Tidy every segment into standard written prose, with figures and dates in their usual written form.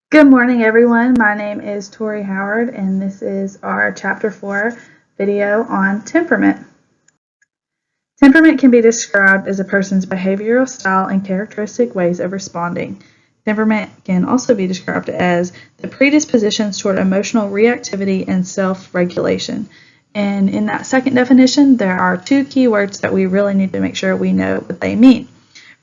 Good morning, everyone. My name is Tori Howard, and this is our Chapter 4 video on temperament. Temperament can be described as a person's behavioral style and characteristic ways of responding. Temperament can also be described as the predispositions toward emotional reactivity and self-regulation. And in that second definition, there are two key words that we really need to make sure we know what they mean.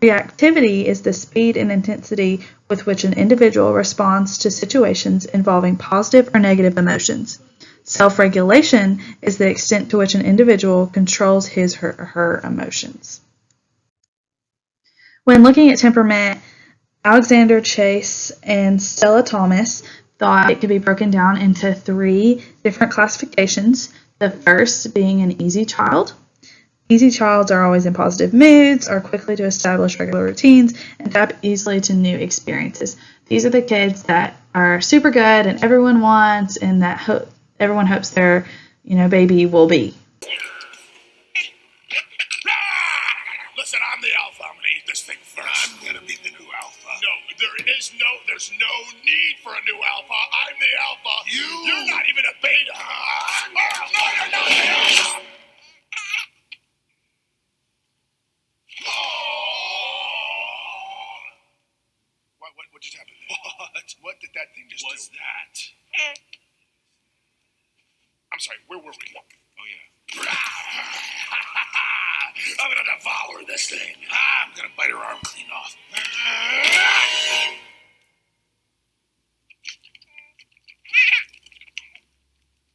Reactivity is the speed and intensity with which an individual responds to situations involving positive or negative emotions. Self-regulation is the extent to which an individual controls his or her emotions. When looking at temperament, Alexander Chase and Stella Thomas thought it could be broken down into three different classifications. The first being an easy child. Easy childs are always in positive moods, are quickly to establish regular routines, and adapt easily to new experiences. These are the kids that are super good and everyone wants and that everyone hopes their baby will be. Listen, I'm the alpha. I'm gonna eat this thing first. I'm gonna be the new alpha. No, there's no need for a new alpha. I'm the alpha. You're not even a beta. No, you're not the alpha. What just happened there? What did that thing just do? What's that? I'm sorry, where were we? Oh, yeah. I'm gonna devour this thing. I'm gonna bite her arm clean off.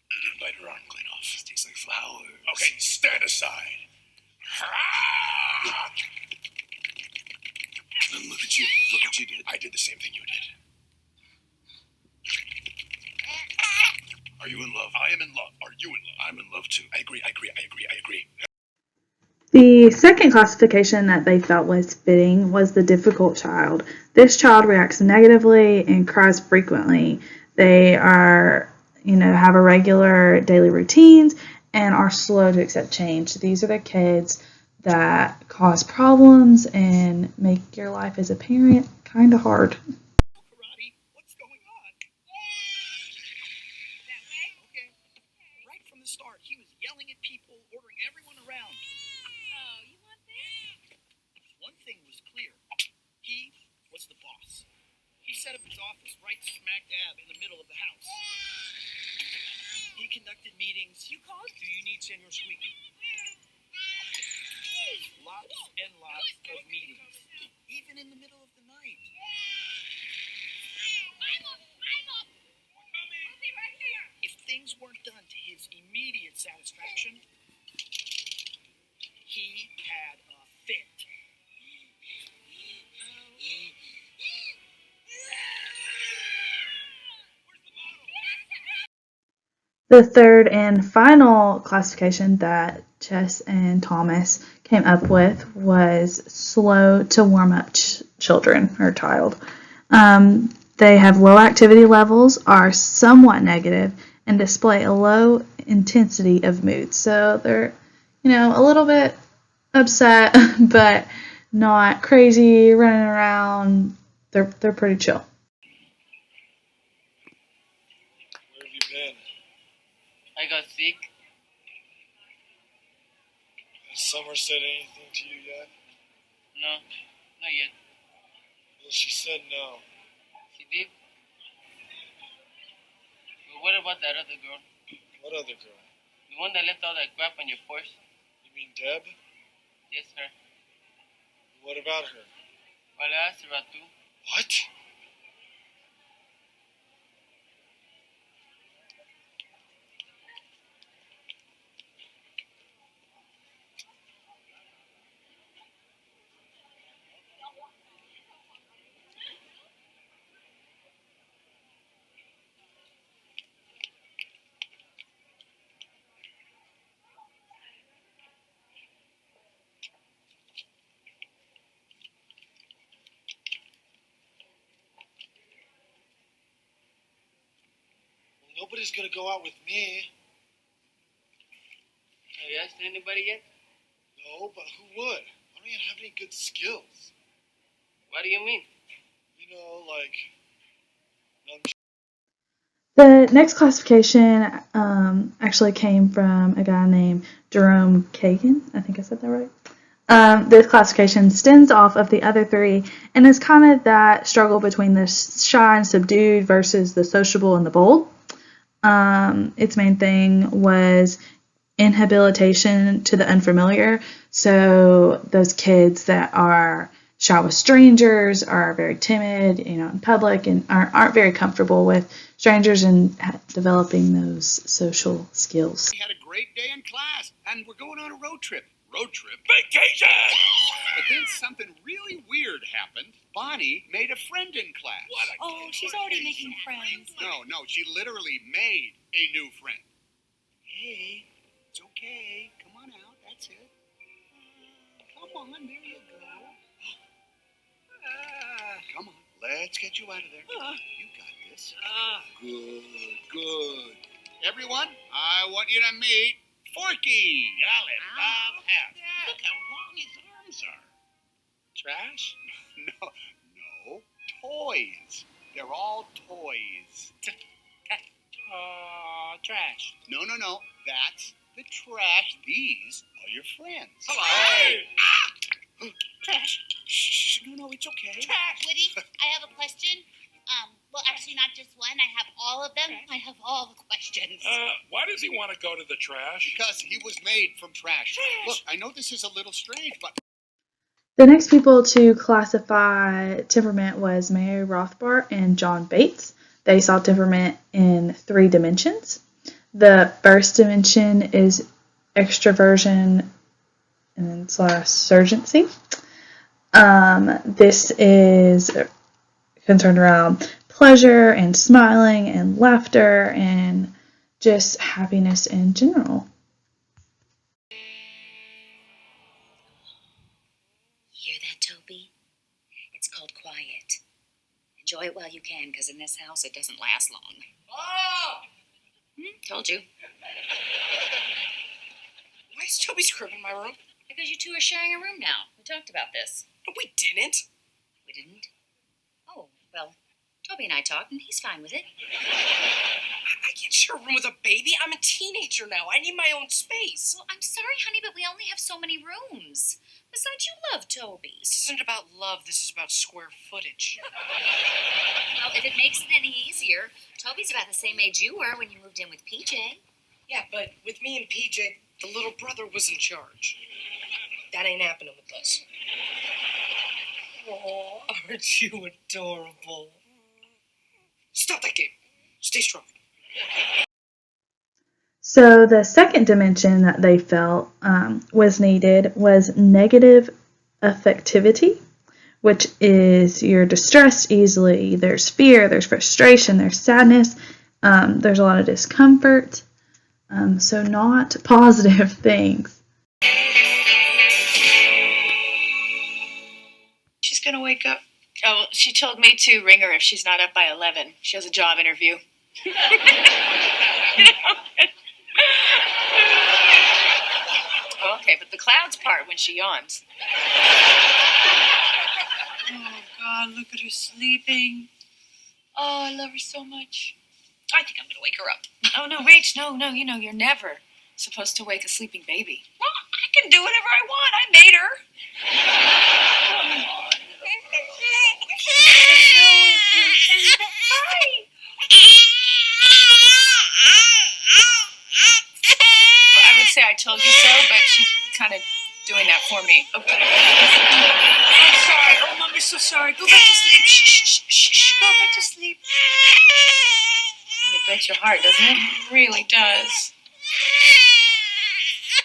You didn't bite her arm clean off. It tastes like flowers. Okay, stand aside. And look at you. Look what you did. I did the same thing you did. Are you in love? I am in love. Are you in love? I'm in love too. I agree. The second classification that they felt was fitting was the difficult child. This child reacts negatively and cries frequently. They are, have irregular daily routines and are slow to accept change. These are the kids that cause problems and make your life as a parent kind of hard. Karate, what's going on? That way? Okay. Right from the start, he was yelling at people, ordering everyone around. Oh, you want this? One thing was clear. He was the boss. He set up his office right smack dab in the middle of the house. He conducted meetings. You called? Do you need Senor Squeaky? Lots and lots of meetings. Even in the middle of the night. I'll be right here. If things weren't done to his immediate satisfaction, he had a fit. The third and final classification that Chess and Thomas came up with was slow to warm up children or child. They have low activity levels, are somewhat negative, and display a low intensity of mood. So they're, a little bit upset, but not crazy, running around. They're pretty chill. Where have you been? I got sick. Has Summer said anything to you yet? No, not yet. Well, she said no. She did. But what about that other girl? What other girl? The one that left all that crap on your porch? You mean Deb? Yes, sir. What about her? Well, I asked her out too. What? Well, nobody's gonna go out with me. Have you asked anybody yet? No, but who would? I don't even have any good skills. What do you mean? You know, like The next classification actually came from a guy named Jerome Kagan. I think I said that right. This classification stems off of the other three and is kind of that struggle between the shy and subdued versus the sociable and the bold. Its main thing was inhabilitation to the unfamiliar. So those kids that are shy with strangers, are very timid, in public, and aren't very comfortable with strangers and developing those social skills. We had a great day in class, and we're going on a road trip. Road trip? Vacation! But then something really weird happened. Bonnie made a friend in class. Oh, she's already making friends. No, she literally made a new friend. Hey, it's okay. Come on out. That's it. Come on, there you go. Come on, let's get you out of there. You got this. Good. Everyone, I want you to meet Forky. Golly, Bob Half. Look how long his arms are. Trash? No, toys. They're all toys. Trash. No. That's the trash. These are your friends. Hello. Trash. Shh. No, it's okay. Trash. Woody, I have a question. Well, actually, not just one. I have all of them. I have all the questions. Why does he want to go to the trash? Because he was made from trash. Look, I know this is a little strange, but The next people to classify temperament was Mary Rothbard and John Bates. They saw temperament in 3 dimensions. The first dimension is extroversion and then / urgency. This is concerned around pleasure and smiling and laughter and just happiness in general. Hear that, Toby? It's called quiet. Enjoy it while you can, because in this house it doesn't last long. Told you. Why is Toby's crib in my room? Because you two are sharing a room now. We talked about this. No, we didn't. We didn't? Oh, well, Toby and I talked, and he's fine with it. I can't share a room with a baby. I'm a teenager now. I need my own space. Well, I'm sorry, honey, but we only have so many rooms. Besides, you love Toby. This isn't about love. This is about square footage. Well, if it makes it any easier, Toby's about the same age you were when you moved in with PJ. Yeah, but with me and PJ, the little brother was in charge. That ain't happening with us. Oh, aren't you adorable? Stop that game. Stay strong. So the second dimension that they felt was needed was negative affectivity, which is you're distressed easily. There's fear, there's frustration, there's sadness, there's a lot of discomfort. So not positive things. She's gonna wake up. Oh, she told me to ring her if she's not up by 11. She has a job interview. Okay, but the clouds part when she yawns. Oh, God, look at her sleeping. Oh, I love her so much. I think I'm gonna wake her up. Oh, no, Rach, no, you're never supposed to wake a sleeping baby. Well, I can do whatever I want. I made her. Well, I would say I told you so, but she's kind of doing that for me. Okay. I'm sorry. Oh, Mommy's so sorry. Go back to sleep. Shh. Go back to sleep. It breaks your heart, doesn't it? It really does.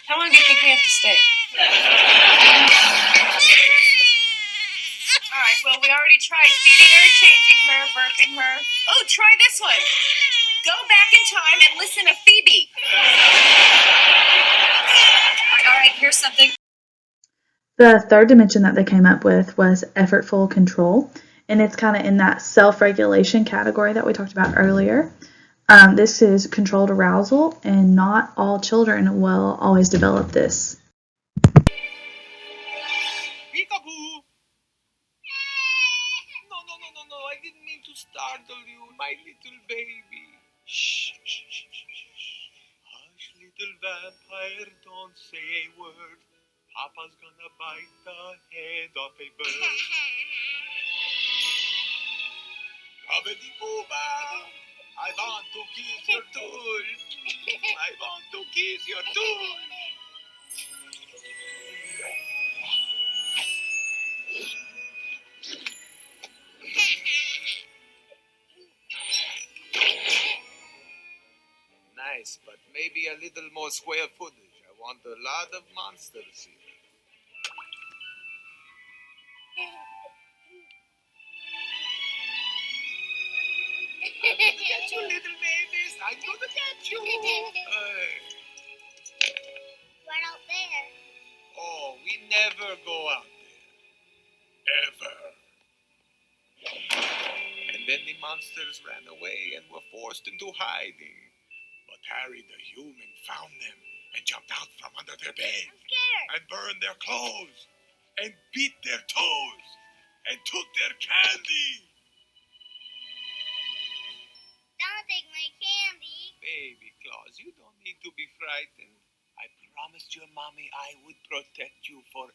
How long do you think we have to stay? All right, well, we already tried feeding her, changing her, burping her. Oh, try this one. Go back in time and listen to Phoebe. All right, here's something. The third dimension that they came up with was effortful control, and it's kind of in that self-regulation category that we talked about earlier. This is controlled arousal, and not all children will always develop this. Peekaboo! No, I didn't mean to startle you, my little baby. Shh, shh, shh, shh, shh. Hush, little vampire, don't say a word. Papa's gonna bite the head off a bird. Abedikuba, I want to kiss your tool. I want to kiss your tool. Nice, but maybe a little more square footage. I want a lot of monsters here. I'm gonna get you, little babies. I'm gonna get you. Right out there. Oh, we never go out there. Ever. And then the monsters ran away and were forced into hiding. But Harry the human found them and jumped out from under their bed. I'm scared. And burned their clothes. And beat their toes. And took their candy. Don't take my candy. Baby Claus, you don't need to be frightened. I promised your mommy I would protect you forever.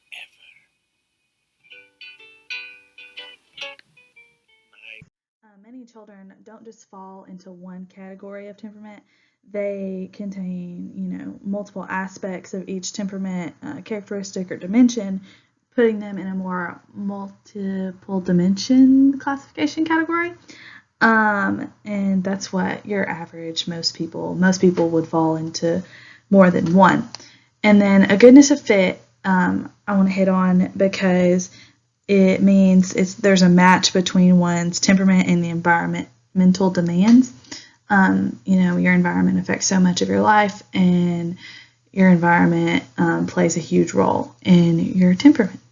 Many children don't just fall into one category of temperament. They contain, multiple aspects of each temperament, characteristic or dimension, putting them in a more multiple dimension classification category. And that's what your average, most people would fall into more than one. And then a goodness of fit, I want to hit on because it means there's a match between one's temperament and the environmental demands. Your environment affects so much of your life, and your environment plays a huge role in your temperament.